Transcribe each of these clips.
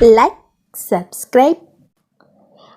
like, subscribe.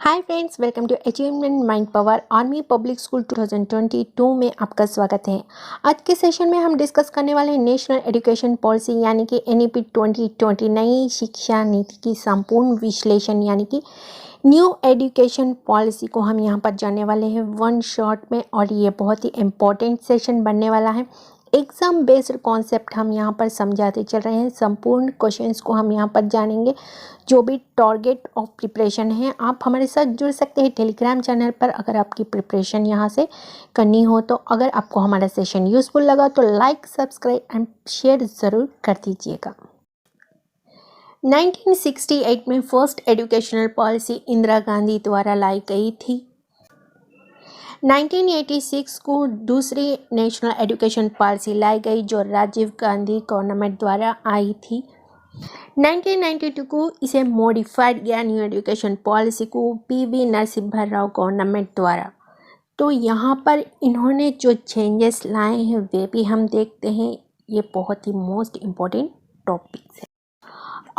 Hi friends, welcome to achievement mind power army public school 2022 में आपका स्वागत है। आज के सेशन में हम डिस्कस करने वाले हैं नेशनल एजुकेशन पॉलिसी यानी कि NEP 2020 नई शिक्षा नीति की संपूर्ण विश्लेषण यानी कि न्यू एजुकेशन पॉलिसी को हम यहाँ पर जानने वाले हैं वन शॉट में, और ये बहुत ही इम्पोर्टेंट सेशन बनने वाला है। एग्ज़ाम बेस्ड कॉन्सेप्ट हम यहाँ पर समझाते चल रहे हैं। संपूर्ण क्वेश्चंस को हम यहाँ पर जानेंगे। जो भी टारगेट ऑफ प्रिपरेशन है, आप हमारे साथ जुड़ सकते हैं टेलीग्राम चैनल पर अगर आपकी प्रिपरेशन यहाँ से करनी हो तो। अगर आपको हमारा सेशन यूज़फुल लगा तो लाइक, सब्सक्राइब एंड शेयर ज़रूर कर दीजिएगा। 1968 में first educational policy Indira Gandhi द्वारा लाई गई थी। 1986 को दूसरी नेशनल एजुकेशन पॉलिसी लाई गई जो राजीव गांधी गवर्नमेंट द्वारा आई थी। 1992 को इसे मॉडिफाइड किया न्यू एजुकेशन पॉलिसी को PV नरसिम्हा राव गवर्नमेंट द्वारा। तो यहाँ पर इन्होंने जो चेंजेस लाए हैं वे भी हम देखते हैं। ये बहुत ही मोस्ट इम्पोर्टेंट टॉपिक्स है।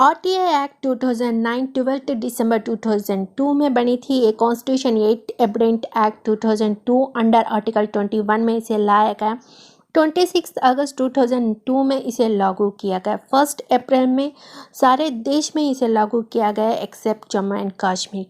RTI एक्ट 2009 12 दिसंबर 2002 में बनी थी। ये कॉन्स्टिट्यूशन 8 एब्रेंट एक्ट 2002 अंडर आर्टिकल 21 में इसे लाया गया। 26 अगस्त 2002 में इसे लागू किया गया। 1 अप्रैल में सारे देश में इसे लागू किया गया एक्सेप्ट जम्मू एंड कश्मीर।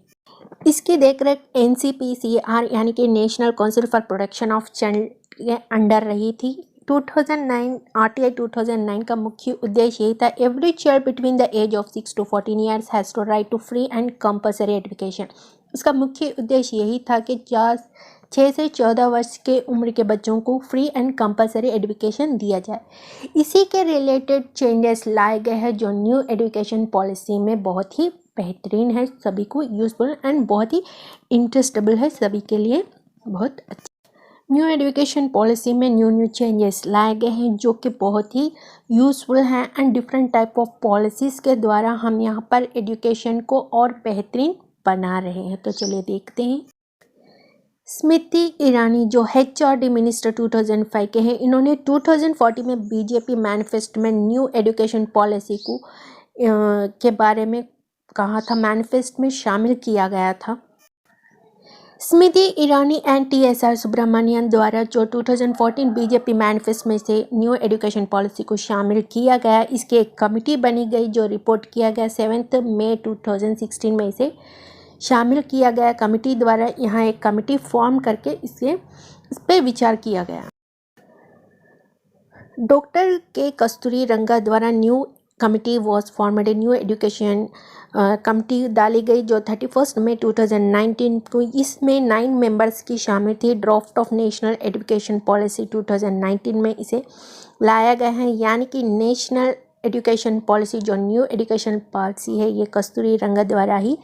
इसकी देखरेख NCPCR यानी कि national council for protection of child के अंडर रही थी। 2009 RTI 2009 का मुख्य उद्देश्य यही था, every child between the age of 6 to 14 years has to right to free and compulsory education. इसका मुख्य उद्देश्य यही था कि 6 से 14 वर्ष के उम्र के बच्चों को फ्री एंड कंपल्सरी एजुकेशन दिया जाए। इसी के रिलेटेड चेंजेस लाए गए हैं जो न्यू एजुकेशन पॉलिसी में बहुत ही बेहतरीन है, सभी को यूज़फुल एंड बहुत ही इंटरेस्टेबल है, सभी के लिए बहुत अच्छा। न्यू एजुकेशन पॉलिसी में न्यू चेंजेस लाए गए हैं जो कि बहुत ही यूज़फुल हैं and different type of policies के द्वारा हम यहाँ पर एजुकेशन को और बेहतरीन बना रहे हैं। तो चलिए देखते हैं। स्मृति ईरानी जो HRD मिनिस्टर 2005 के हैं, इन्होंने 2040 में BJP मैनिफेस्टो में न्यू एजुकेशन पॉलिसी को के बारे में कहा था, मैनिफेस्टो में शामिल किया गया था। स्मृति ईरानी एंड TSR सुब्रमण्यन द्वारा जो 2014 BJP मैनिफेस्टो में से न्यू एजुकेशन पॉलिसी को शामिल किया गया, इसकी एक कमेटी बनी गई जो रिपोर्ट किया गया 7 मई 2016 में इसे शामिल किया गया। कमेटी द्वारा यहाँ एक कमेटी फॉर्म करके इस पर विचार किया गया। डॉक्टर के कस्तूरी रंगा द्वारा new committee was formed. New education committee डाली गई जो 31 मई 2019 को। इसमें 9 मेंबर्स की शामिल थी। Draft of national education policy 2019 में इसे लाया गया है, यानी कि नेशनल एजुकेशन पॉलिसी जो न्यू एजुकेशन पॉलिसी है ये कस्तूरी रंगा द्वारा ही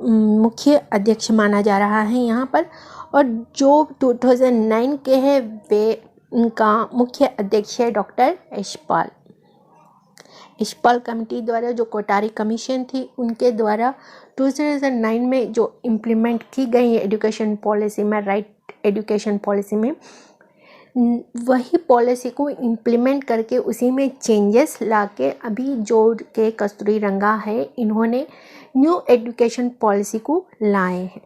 मुख्य अध्यक्ष माना जा रहा है यहाँ पर। और जो 2009 के हैं वे उनका मुख्य अध्यक्ष है डॉक्टर यशपाल कमेटी द्वारा जो कोटारी कमीशन थी उनके द्वारा 2009 में जो इम्प्लीमेंट की गई है एजुकेशन पॉलिसी में, राइट एजुकेशन पॉलिसी में, वही पॉलिसी को इम्प्लीमेंट करके उसी में चेंजेस लाके अभी जो के कस्तूरी रंगा है इन्होंने न्यू एजुकेशन पॉलिसी को लाए हैं।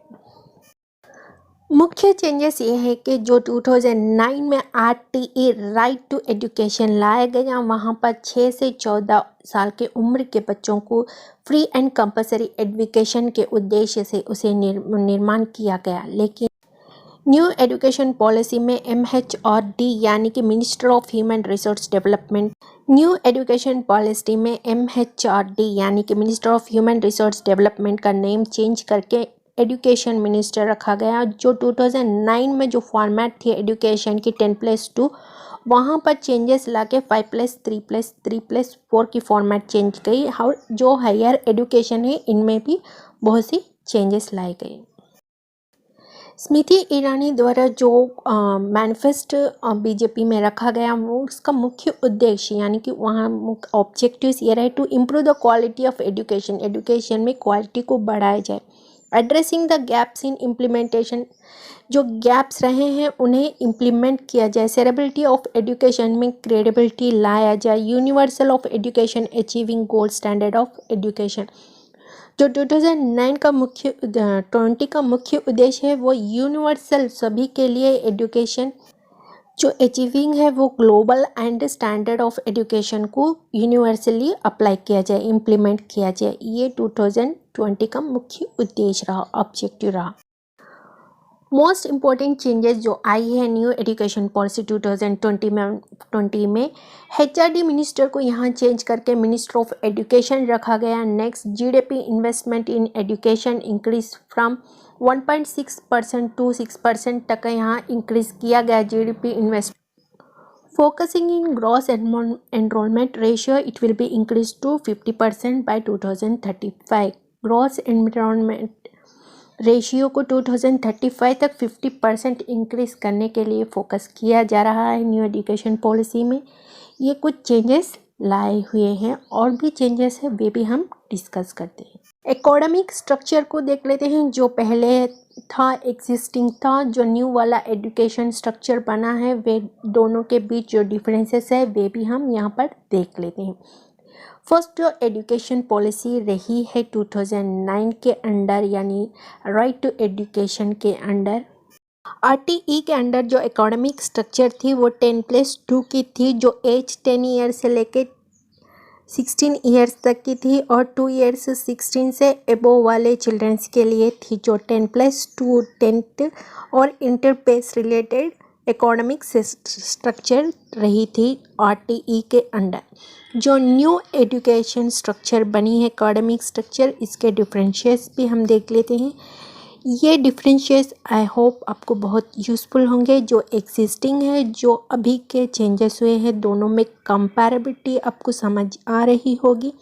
मुख्य चेंजेस ये है कि जो 2009 में RTE राइट टू एजुकेशन लाया गया, वहाँ पर 6 से 14 साल के उम्र के बच्चों को फ्री एंड कंपल्सरी एजुकेशन के उद्देश्य से उसे निर्माण किया गया। लेकिन न्यू एजुकेशन पॉलिसी में MHRD यानी कि minister of human resource development, new education policy में MHRD यानी कि minister of human resource development का नेम चेंज करके एजुकेशन मिनिस्टर रखा गया। जो 2009 में जो फॉर्मेट थी एजुकेशन की 10+2, वहाँ पर चेंजेस लाके 5+3+3+4 की फॉर्मेट चेंज गई। और जो हायर एजुकेशन है इनमें भी बहुत सी चेंजेस लाए गए। स्मृति ईरानी द्वारा जो मैनिफेस्टो BJP में रखा गया वो उसका मुख्य उद्देश्य यानी कि वहाँ ऑब्जेक्टिव्स ये रहे to improve the quality of education, education में क्वालिटी को बढ़ाया जाए। Addressing the gaps in implementation, जो गैप्स रहे हैं उन्हें इम्प्लीमेंट किया जाए। सेरेबिलिटी ऑफ एजुकेशन में क्रेडिबिलिटी लाया जाए। Universal of education achieving gold standard of education, जो 2020 का मुख्य उद्देश्य है वो यूनिवर्सल सभी के लिए एजुकेशन जो अचीविंग है वो global and standard of education को यूनिवर्सली अप्लाई किया जाए, इम्प्लीमेंट किया जाए। ये 2020 का मुख्य उद्देश्य रहा, ऑब्जेक्टिव रहा। मोस्ट इम्पॉर्टेंट चेंजेस जो आई है न्यू एजुकेशन पॉलिसी 2020 में HRD मिनिस्टर को यहाँ चेंज करके मिनिस्टर ऑफ एजुकेशन रखा गया। Next, GDP investment in education increase from 1.6% to 6% तक यहाँ इंक्रीज किया गया GDP invest. Focusing in gross enrolment ratio it will be increase to 50% by 2035। Gross enrolment ratio को 2035 तक 50% इंक्रीज करने के लिए फोकस किया जा रहा है न्यू एजुकेशन पॉलिसी में। ये कुछ चेंजेस लाए हुए हैं, और भी चेंजेस है वे भी हम डिस्कस करते हैं। एकेडमिक स्ट्रक्चर को देख लेते हैं। जो पहले था एग्जिस्टिंग था, जो न्यू वाला एजुकेशन स्ट्रक्चर बना है, वे दोनों के बीच जो डिफरेंसेस है वे भी हम यहाँ पर देख लेते हैं। फर्स्ट जो एजुकेशन पॉलिसी रही है 2009 के अंडर, यानी राइट टू एजुकेशन के अंडर, RTE के अंडर जो एकेडमिक स्ट्रक्चर थी वो 10+2 की थी, जो एज 10 ईयर से लेके 16 ईयर्स तक की थी, और 2 ईयर्स 16 से एबोव वाले चिल्ड्रंस के लिए थी, जो 10+2 10th और इंटरपेस रिलेटेड एकेडमिक स्ट्रक्चर रही थी RTE के अंडर। जो न्यू एजुकेशन स्ट्रक्चर बनी है एकेडमिक स्ट्रक्चर, इसके डिफरेंशियस भी हम देख लेते हैं। ये डिफरेंशियस आई होप आपको बहुत यूज़फुल होंगे। जो एग्जिस्टिंग है, जो अभी के चेंजेस हुए हैं, दोनों में कंपैरेबिलिटी आपको समझ आ रही होगी,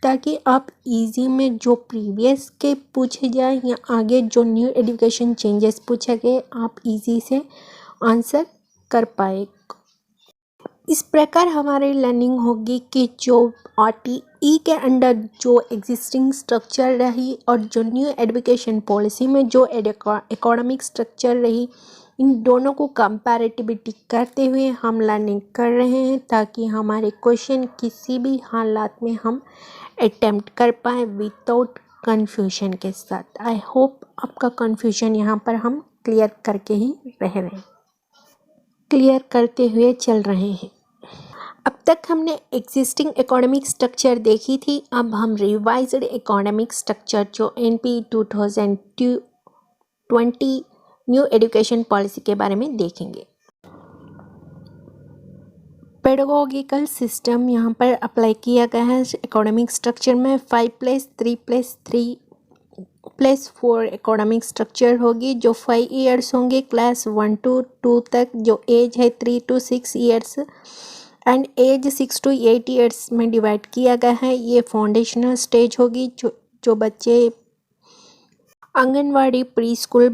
ताकि आप इजी में जो प्रीवियस के पूछे जाए या आगे जो न्यू एजुकेशन चेंजेस पूछे गए, आप इजी से आंसर कर पाए। इस प्रकार हमारी लर्निंग होगी कि जो RTE के अंडर जो एग्जिस्टिंग स्ट्रक्चर रही और जो न्यू एजुकेशन पॉलिसी में जो एकेडमिक स्ट्रक्चर रही, इन दोनों को कंपैरेटिविटी करते हुए हम लर्निंग कर रहे हैं, ताकि हमारे क्वेश्चन किसी भी हालात में हम अटेम्प्ट कर पाए विदाउट कन्फ्यूजन के साथ। आई होप आपका कन्फ्यूजन यहाँ पर हम क्लियर करके ही रह रहे हैं, क्लियर करते हुए चल रहे हैं। अब तक हमने एग्जिस्टिंग एकेडमिक स्ट्रक्चर देखी थी, अब हम रिवाइज्ड एकेडमिक स्ट्रक्चर जो NP 2020 न्यू एजुकेशन पॉलिसी के बारे में देखेंगे। पेडागोगिकल सिस्टम यहाँ पर अप्लाई किया गया है एकेडमिक स्ट्रक्चर में। 5+3+3+4 एकेडमिक स्ट्रक्चर होगी, जो 5 ईयर्स होंगे क्लास 1 to 2 तक, जो एज है 3 to 6 years and age 6 to 8 years में डिवाइड किया गया है। ये फाउंडेशनल स्टेज होगी, जो बच्चे आंगनवाड़ी, प्री स्कूल,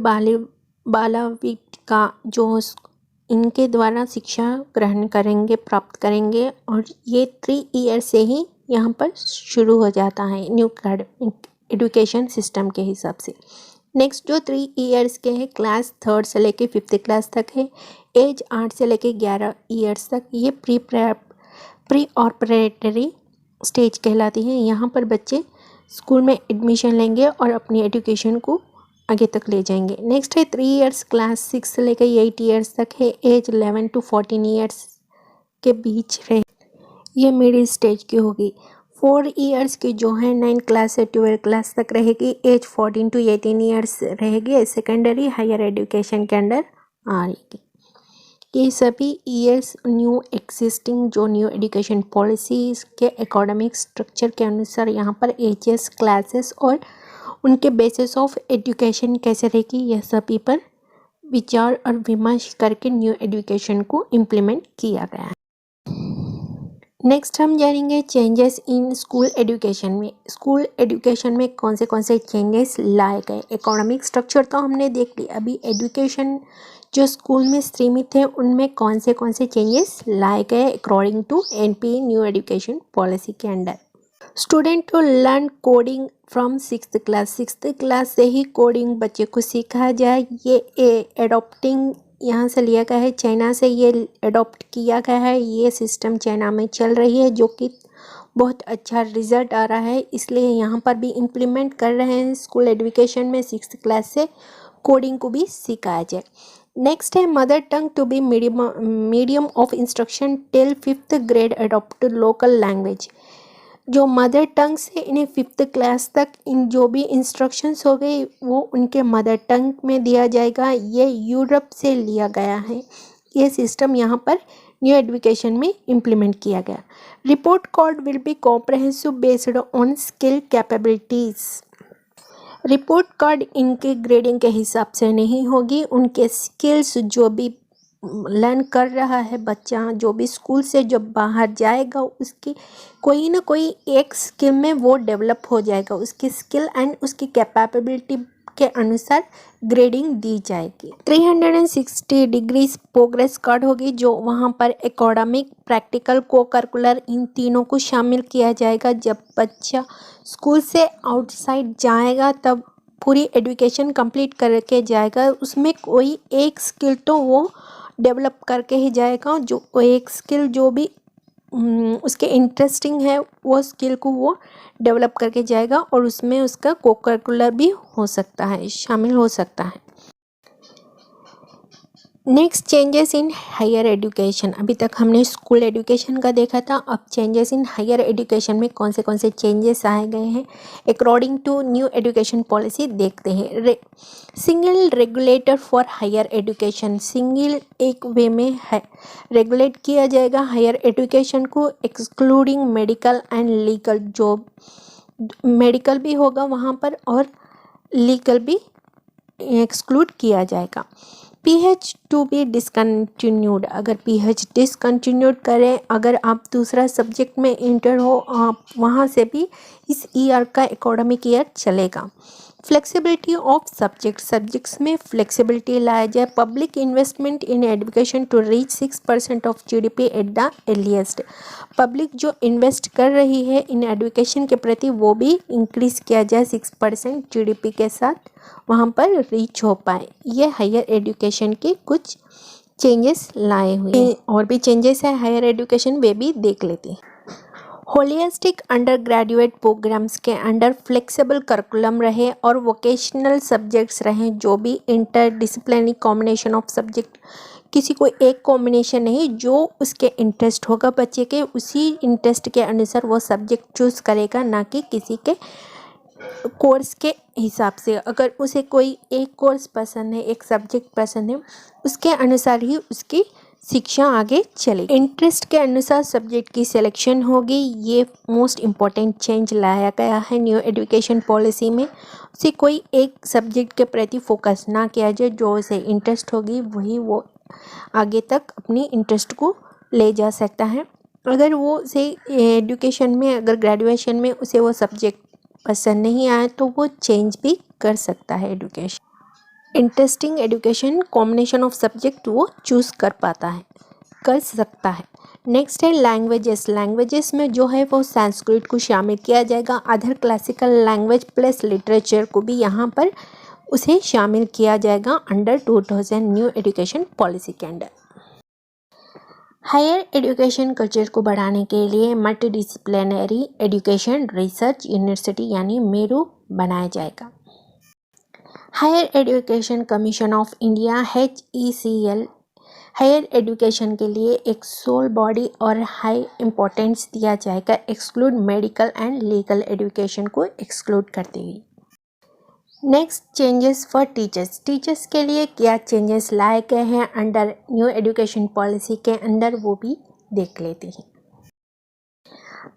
बालवाटिका जो इनके द्वारा शिक्षा ग्रहण करेंगे, प्राप्त करेंगे, और ये 3 ईयर से ही यहाँ पर शुरू हो जाता है न्यू एजुकेशन सिस्टम के हिसाब से। नेक्स्ट जो 3 ईयर्स के हैं, क्लास 3rd से लेके 5th क्लास तक है, एज 8 से लेके 11 ईयर्स तक, ये प्री ऑपरेटरी स्टेज कहलाती है। यहाँ पर बच्चे स्कूल में एडमिशन लेंगे और अपनी एजुकेशन को आगे तक ले जाएंगे। नेक्स्ट है 3 ईयर्स, क्लास 6 से लेकर 8 ईयर्स तक है, एज 11 to 14 ईयर्स के बीच रहे, ये मिडिल स्टेज की होगी। 4 ईयर्स की जो है 9 क्लास से 12 क्लास तक रहेगी, एज 14 to 18 ईयर्स रहेगी, सेकेंडरी हायर एजुकेशन के अंडर आ रहेगी। ये सभी ईयर्स न्यू एग्जिस्टिंग जो न्यू एजुकेशन पॉलिसीज़ के एकेडमिक स्ट्रक्चर के अनुसार यहाँ पर एजेस, क्लासेस और उनके बेसिस ऑफ एजुकेशन कैसे रहेगी, यह सभी पर विचार और विमर्श करके न्यू एजुकेशन को इम्प्लीमेंट किया गया है। नेक्स्ट हम जानेंगे चेंजेस इन स्कूल एजुकेशन में। स्कूल एजुकेशन में कौन से चेंजेस लाए गए। एकेडमिक स्ट्रक्चर तो हमने देख ली, अभी एजुकेशन जो स्कूल में सीमित है उनमें कौन से चेंजेस लाए गए according to NP new education policy के अंडर। Student to learn coding from 6th class, 6th class से ही कोडिंग बच्चे को सीखा जाए। ये एडॉप्टिंग यहाँ से लिया गया है, चाइना से ये एडॉप्ट किया गया है। ये सिस्टम चाइना में चल रही है, जो कि बहुत अच्छा रिजल्ट आ रहा है, इसलिए यहाँ पर भी इम्प्लीमेंट कर रहे हैं स्कूल एजुकेशन में 6th क्लास से कोडिंग को भी सिखाया जाए। नेक्स्ट है mother tongue to be medium of instruction till 5th grade adopt local language. जो मदर टंग से इन्हें 5th क्लास तक इन जो भी इंस्ट्रक्शंस हो गई वो उनके मदर टंग में दिया जाएगा। ये यूरोप से लिया गया है, ये सिस्टम यहाँ पर न्यू एजुकेशन में इम्प्लीमेंट किया गया। Report card will be comprehensive based on skill capabilities. Report card इनके ग्रेडिंग के हिसाब से नहीं होगी, उनके स्किल्स जो भी लर्न कर रहा है बच्चा, जो भी स्कूल से जब बाहर जाएगा उसकी कोई ना कोई एक स्किल में वो डेवलप हो जाएगा, उसकी स्किल एंड उसकी कैपेबिलिटी के अनुसार ग्रेडिंग दी जाएगी। 360 डिग्रीज प्रोग्रेस कार्ड होगी, जो वहाँ पर एकेडमिक, प्रैक्टिकल, को करिकुलर इन तीनों को शामिल किया जाएगा। जब बच्चा स्कूल से आउटसाइड जाएगा तब पूरी एजुकेशन कंप्लीट करके जाएगा, उसमें कोई एक स्किल तो वो डेवलप करके ही जाएगा। जो एक स्किल जो भी उसके इंटरेस्टिंग है वो स्किल को वो डेवलप करके जाएगा और उसमें उसका को करिकुलर भी हो सकता है, शामिल हो सकता है। Next changes in higher education. अभी तक हमने स्कूल एजुकेशन का देखा था, अब चेंजेस इन हायर एजुकेशन में कौन से चेंजेस आए गए हैं according to new education policy देखते हैं। Single regulator for higher education, single एक वे में है रेगुलेट किया जाएगा हायर एजुकेशन को, एक्सक्लूडिंग मेडिकल एंड लीगल। जो मेडिकल भी होगा वहाँ पर और लीगल भी एक्सक्लूड किया जाएगा। पीएच टू बी डिसकंटिन्यूड, अगर पीएच डिसकंटिन्यूड करें, अगर आप दूसरा सब्जेक्ट में इंटर हो आप वहाँ से भी इस ईयर का एकेडमिक ईयर चलेगा। फ्लेक्सिबिलिटी ऑफ सब्जेक्ट्स में फ्लेक्सिबिलिटी लाया जाए। Public investment in education to reach 6% of GDP at the earliest. Public जो इन्वेस्ट कर रही है इन एजुकेशन के प्रति वो भी इंक्रीज किया जाए 6% जीडीपी के साथ वहाँ पर रीच हो पाए। ये हायर एजुकेशन के कुछ चेंजेस लाए हुए हैं। और भी चेंजेस है हायर एजुकेशन, वे भी देख लेते हैं। होलिस्टिक अंडर ग्रेजुएट प्रोग्राम्स के अंडर फ्लेक्सिबल करिकुलम रहे और वोकेशनल सब्जेक्ट्स रहें, जो भी इंटरडिसिप्लिनरी कॉम्बिनेशन ऑफ सब्जेक्ट, किसी को एक कॉम्बिनेशन नहीं, जो उसके इंटरेस्ट होगा बच्चे के उसी इंटरेस्ट के अनुसार वो सब्जेक्ट चूज़ करेगा, ना कि किसी के कोर्स के हिसाब से। अगर उसे कोई एक कोर्स पसंद है, एक सब्जेक्ट पसंद है, उसके अनुसार ही उसकी शिक्षा आगे चलेगी। इंटरेस्ट के अनुसार सब्जेक्ट की सिलेक्शन होगी। ये मोस्ट इम्पॉर्टेंट चेंज लाया गया है न्यू एजुकेशन पॉलिसी में। उसे कोई एक सब्जेक्ट के प्रति फोकस ना किया जाए, जो उसे इंटरेस्ट होगी वही वो आगे तक अपनी इंटरेस्ट को ले जा सकता है। अगर वो उसे एजुकेशन में, अगर ग्रेजुएशन में उसे वो सब्जेक्ट पसंद नहीं आए तो वो चेंज भी कर सकता है education. Interesting education combination of subject वो चूज़ कर सकता है। नेक्स्ट है लैंग्वेजेस में जो है वो संस्कृत को शामिल किया जाएगा। Other classical language plus literature को भी यहाँ पर उसे शामिल किया जाएगा अंडर 2000 न्यू एजुकेशन पॉलिसी के अंडर। हायर एजुकेशन कल्चर को बढ़ाने के लिए मल्टीडिसिप्लिनरी एजुकेशन रिसर्च यूनिवर्सिटी यानी मेरू बनाया जाएगा। Higher education commission of India HECL higher education के लिए एक सोल बॉडी और हाई इम्पोर्टेंस दिया जाएगा, exclude medical and legal education को एक्सक्लूड करते हुए। नेक्स्ट चेंजेस फॉर टीचर्स के लिए क्या चेंजेस लाए गए हैं अंडर न्यू एजुकेशन पॉलिसी के अंडर, वो भी देख लेते हैं।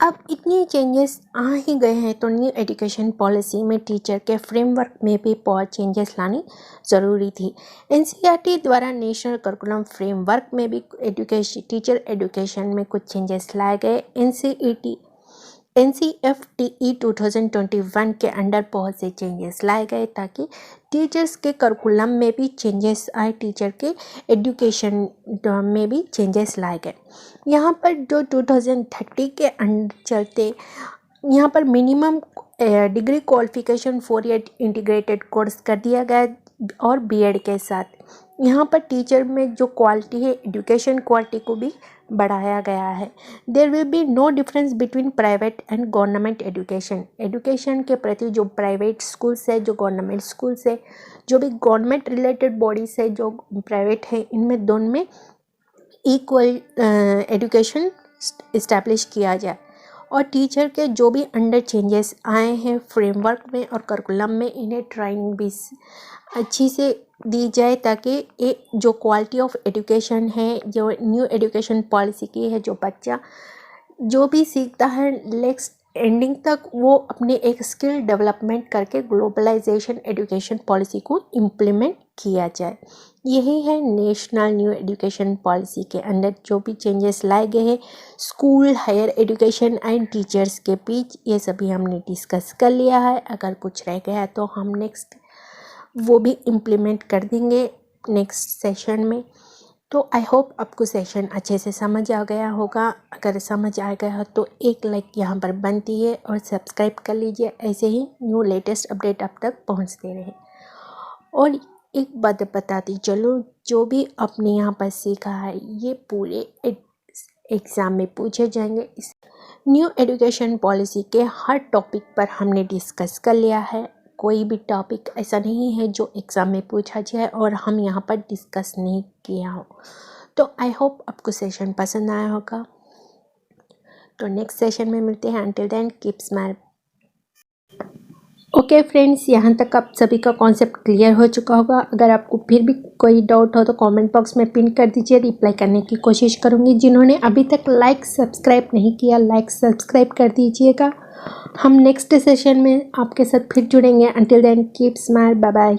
अब इतने चेंजेस आ ही गए हैं तो न्यू एजुकेशन पॉलिसी में टीचर के फ्रेमवर्क में भी बहुत चेंजेस लानी ज़रूरी थी। NCERT द्वारा नेशनल करिकुलम फ्रेमवर्क में भी टीचर एजुकेशन में कुछ चेंजेस लाए गए। NCFTE 2021 के अंडर बहुत से चेंजेस लाए गए ताकि टीचर्स के करिकुलम में भी चेंजेस आए, टीचर के एजुकेशन में भी चेंजेस लाए गए। यहाँ पर जो 2030 के अंडर चलते, यहाँ पर minimum degree qualification 4 year integrated course कर दिया गया और बीएड के साथ। यहाँ पर टीचर में जो क्वालिटी है, एजुकेशन क्वालिटी को भी बढ़ाया गया है। There will be no difference between private and government education. Education के प्रति जो प्राइवेट स्कूल्स है, जो गवर्नमेंट स्कूल्स है, जो भी गवर्नमेंट रिलेटेड बॉडीज है, जो प्राइवेट है, इनमें दोनों में इक्वल एजुकेशन इस्टेब्लिश किया जाए। और टीचर के जो भी अंडर चेंजेस आए हैं फ्रेमवर्क में और करिकुलम में, इन्हें ट्रेनिंग भी अच्छी से दी जाए, ताकि एक जो क्वालिटी ऑफ एजुकेशन है, जो न्यू एजुकेशन पॉलिसी की है, जो बच्चा जो भी सीखता है नेक्स्ट एंडिंग तक वो अपने एक स्किल डेवलपमेंट करके ग्लोबलाइजेशन एजुकेशन पॉलिसी को इम्प्लीमेंट किया जाए। यही है नेशनल न्यू एजुकेशन पॉलिसी के अंदर जो भी चेंजेस लाए गए हैं school, higher education and teachers के बीच, ये सभी हमने डिस्कस कर लिया है। अगर कुछ रह गया तो हम नेक्स्ट वो भी इम्प्लीमेंट कर देंगे नेक्स्ट सेशन में। तो आई होप आपको सेशन अच्छे से समझ आ गया होगा। अगर समझ आ गया हो तो एक लाइक यहाँ पर बनती है और सब्सक्राइब कर लीजिए, ऐसे ही न्यू लेटेस्ट अपडेट आप तक पहुँचते रहे। और एक बात बताती चलो, जो भी आपने यहाँ पर सीखा है ये पूरे एग्ज़ाम में पूछे जाएंगे। इस न्यू एजुकेशन पॉलिसी के हर टॉपिक पर हमने डिस्कस कर लिया है। कोई भी टॉपिक ऐसा नहीं है जो एग्ज़ाम में पूछा जाए और हम यहाँ पर डिस्कस नहीं किया हो। तो आई होप आपको सेशन पसंद आया होगा। तो नेक्स्ट सेशन में मिलते हैं। Until then keep smile. Okay friends, यहाँ तक आप सभी का कॉन्सेप्ट क्लियर हो चुका होगा। अगर आपको फिर भी कोई डाउट हो तो कमेंट बॉक्स में पिन कर दीजिए, रिप्लाई करने की कोशिश करूँगी। जिन्होंने अभी तक लाइक सब्सक्राइब नहीं किया, लाइक सब्सक्राइब कर दीजिएगा। हम नेक्स्ट सेशन में आपके साथ फिर जुड़ेंगे। Until then keep smile, bye bye.